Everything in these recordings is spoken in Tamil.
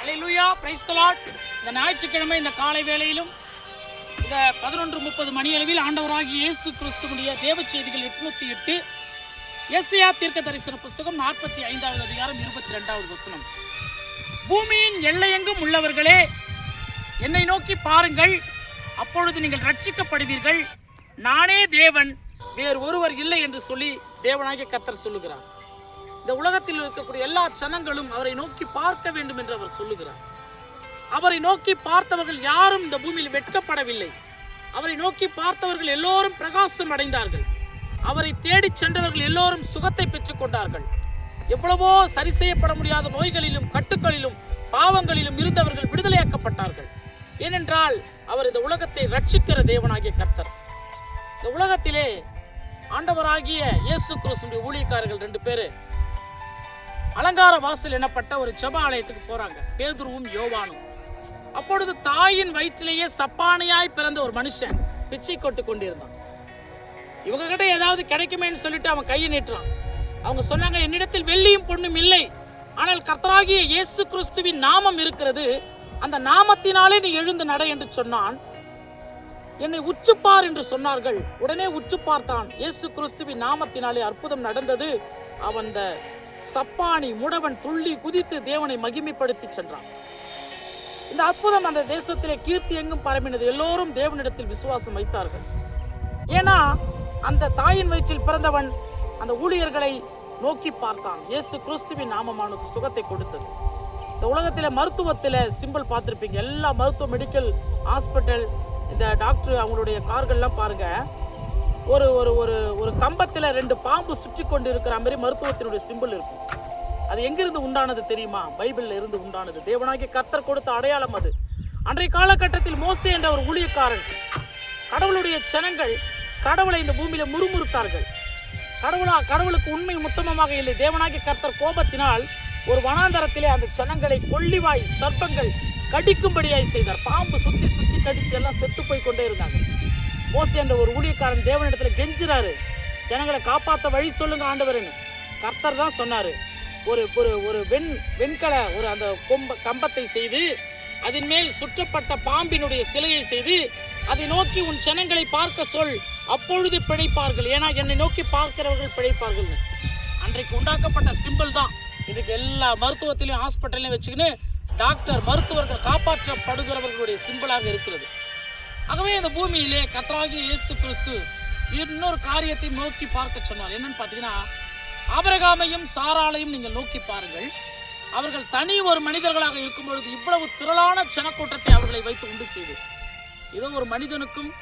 Hallelujah, praise the Lord. இந்த ஞாயிற்றுக்கிழமை இந்த காலை வேளையிலும் இந்த 11:30 மணியளவில் ஆண்டவராகிய இயேசு கிறிஸ்துவுடைய தேவ செய்திகள் 808 எஸ்ஐயா தீர்க்க தரிசன புஸ்தகம் 45வது அதிகாரம் 22வது வசனம். பூமியின் எல்லையெங்கும் உள்ளவர்களே, என்னை நோக்கி பாருங்கள், அப்பொழுது நீங்கள் ரட்சிக்கப்படுவீர்கள். நானே தேவன், வேறு ஒருவர் இல்லை என்று சொல்லி தேவனாகிய கர்த்தர் சொல்லுகிறார். இந்த உலகத்தில் இருக்கக்கூடிய எல்லா ஜனங்களும் அவரை நோக்கி பார்க்க வேண்டும் என்று அவர் சொல்லுகிறார். அவரை நோக்கி பார்த்தவர்கள் யாரும் இந்த பூமியில் வெட்கப்படவில்லை. அவரை நோக்கி பார்த்தவர்கள் எல்லோரும் பிரகாசம் அடைந்தார்கள். அவரை தேடி சென்றவர்கள் எல்லோரும் சுகத்தை பெற்றுக் கொண்டார்கள். எவ்வளவோ சரி செய்யப்பட முடியாத நோய்களிலும் கட்டுக்களிலும் பாவங்களிலும் இருந்தவர்கள் விடுதலையாக்கப்பட்டார்கள். ஏனென்றால் அவர் இந்த உலகத்தை ரட்சிக்கிற தேவனாகிய கர்த்தர். இந்த உலகத்திலே ஆண்டவராகிய இயேசு கிறிஸ்துவின் ஊழியக்காரர்கள் 2 பேரு அலங்கார வாசல் எனப்பட்ட ஒரு ஜெப ஆலயத்துக்கு போறாங்க, பேதுருவும் யோவானும். அப்பொழுது தாயின் வயிற்றிலேயே சப்பானியாய் பிறந்த ஒரு மனுஷன் பிச்சை கொட்டு கொண்டிருந்தான். இவங்க கிட்ட ஏதாவது கிடைக்குமேன்னு சொல்லிட்டு அவன் கையை நீட்டுறான். அவங்க சொன்னாங்க, என்னிடத்தில் வெள்ளியும் பொண்ணும் இல்லை, ஆனால் கர்த்தராகிய இயேசு கிறிஸ்துவின் நாமம் இருக்கிறது, அந்த நாமத்தினாலே நீ எழுந்து நட என்று சொன்னான். என்னை உற்றுப்பார் என்று சொன்னார்கள். உடனே உற்று பார்த்தான். இயேசு கிறிஸ்துவின் நாமத்தினாலே அற்புதம் நடந்தது. அவன் சப்பானி முடவன் துள்ளி குதித்து தேவனை மகிமைப்படுத்தி சென்றான். இந்த அற்புதம் அந்த தேசத்திலே கீர்த்தி எங்கும் பரம்பினது. எல்லோரும் தேவனிடத்தில் விசுவாசம் வைத்தார்கள். ஏன்னா அந்த தாயின் வயிற்றில் பிறந்தவன் அந்த ஊழியர்களை நோக்கி பார்த்தான். இயேசு கிறிஸ்துவின் நாமமானது சுகத்தை கொடுத்தது. இந்த உலகத்தில மருத்துவத்தில் சிம்பிள் பார்த்துருப்பீங்க. எல்லா மருத்துவ மெடிக்கல் ஹாஸ்பிட்டல் இந்த டாக்டர் அவங்களுடைய கார்கள்லாம் பாருங்க, ஒரு ஒரு ஒரு ஒரு கம்பத்தில் 2 பாம்பு சுற்றி கொண்டு இருக்கிற மாதிரி மருத்துவத்தினுடைய சிம்பிள் இருக்கும். அது எங்கிருந்து உண்டானது தெரியுமா? பைபிள்ல இருந்து உண்டானது. தேவனாகிய கர்த்தர் கொடுத்த அடையாளம் அது. அன்றைய காலகட்டத்தில் மோசே என்ற ஒரு ஊழியக்காரன், கடவுளுடைய ஜனங்கள் கடவுளை இந்த பூமியில முறுமுறுத்தார்கள். கடவுளுக்கு உண்மை உத்தமமாக இல்லை. தேவனாகிய கர்த்தர் கோபத்தினால் ஒரு வனாந்தரத்திலே அந்த ஜனங்களை கொள்ளிவாய் சர்ப்பங்கள் கடிக்கும்படியாய் செய்தார். பாம்பு சுத்தி சுத்தி கடிச்சு எல்லாம் செத்து போய் கொண்டே இருந்தாங்க. மோசே என்ற ஒரு ஊழியக்காரன் தேவனிடத்துல கெஞ்சுறாரு, ஜனங்களை காப்பாற்ற வழி சொல்லுங்க ஆண்டவர்னு. கர்த்தர் தான் சொன்னாரு, ஒரு ஒரு ஒரு வெண்கல ஒரு அந்த கம்பத்தை செய்து அதன் மேல் சுற்றப்பட்ட பாம்பினுடைய சிலையை செய்து அதை நோக்கி உன் ஜனங்களை பார்க்க சொல், அப்பொழுது பிழைப்பார்கள், ஏன்னா என்னை நோக்கி பார்க்கிறவர்கள் பிழைப்பார்கள். அன்றைக்கு உண்டாக்கப்பட்ட சிம்பிள் தான் இன்றைக்கு எல்லா மருத்துவத்திலையும் ஹாஸ்பிட்டல்லையும் வச்சுக்கின்னு டாக்டர் மருத்துவர்கள் காப்பாற்றப்படுகிறவர்களுடைய சிம்பிளாக இருக்கிறது. ஆகவே இந்த பூமியிலே கர்த்தராகிய இயேசு கிறிஸ்து இன்னொரு காரியத்தை நோக்கி பார்க்க சொன்னார். என்னன்னு பார்த்தீங்கன்னா, ஆபிரகாமையும் சாராளையும் நீங்கள் நோக்கி பாருங்கள். அவர்கள் தனி ஒரு மனிதர்களாக இருக்கும் பொழுது இவ்வளவு திரளான ஜனக்கூட்டத்தை அவர்களை வைத்து உண்டு செய்து, இதோ ஒரு மனிதனுக்கும்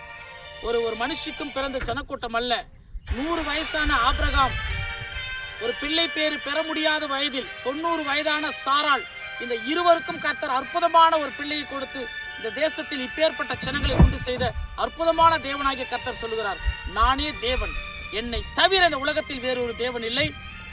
ஒரு மனுஷிக்கும் பிறந்த ஜனக்கூட்டம் அல்ல. 100 வயசான ஆபிரகாம், ஒரு பிள்ளை பேறு பெற முடியாத வயதில் 90 வயதான சாராள், இந்த இருவருக்கும் கர்த்தர் அற்புதமான ஒரு பிள்ளையை கொடுத்து இந்த தேசத்தில் இப்பேற்பட்ட ஜனங்களை உண்டு செய்த அற்புதமான தேவனாகிய கர்த்தர் சொல்லுகிறார், நானே தேவன், என்னை தவிர இந்த உலகத்தில் வேறொரு தேவன் இல்லை.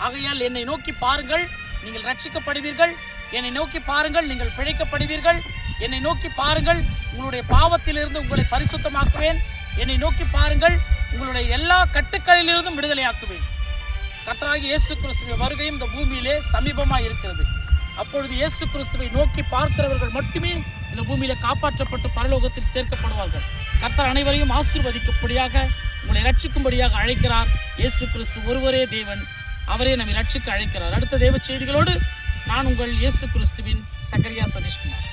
ஆகையால் என்னை நோக்கி பாருங்கள், நீங்கள் ரட்சிக்கப்படுவீர்கள். என்னை நோக்கி பாருங்கள், நீங்கள் பிழைக்கப்படுவீர்கள். என்னை நோக்கி பாருங்கள், உங்களுடைய பாவத்திலிருந்து உங்களை பரிசுத்தமாக்குவேன். என்னை நோக்கி பாருங்கள், உங்களுடைய எல்லா கட்டுக்களிலிருந்தும் விடுதலையாக்குவேன். கர்த்தராகிய இயேசு கிறிஸ்துவின் வருகையும் இந்த பூமியிலே சமீபமாக இருக்கிறது. அப்பொழுது இயேசு கிறிஸ்துவை நோக்கி பார்க்கிறவர்கள் மட்டுமே இந்த பூமியில காப்பாற்றப்பட்டு பரலோகத்தில் சேர்க்கப்படுவார்கள். கர்த்தர் அனைவரையும் ஆசீர்வதிக்கும்படியாக, உங்களை ரட்சிக்கும்படியாக அழைக்கிறார். இயேசு கிறிஸ்து ஒருவரே தேவன், அவரே நம்மை ரட்சிக்க அழைக்கிறார். அடுத்த தேவ செய்திகளோடு நான் உங்கள் இயேசு கிறிஸ்துவின் சகரியா சதீஷ்குமார்.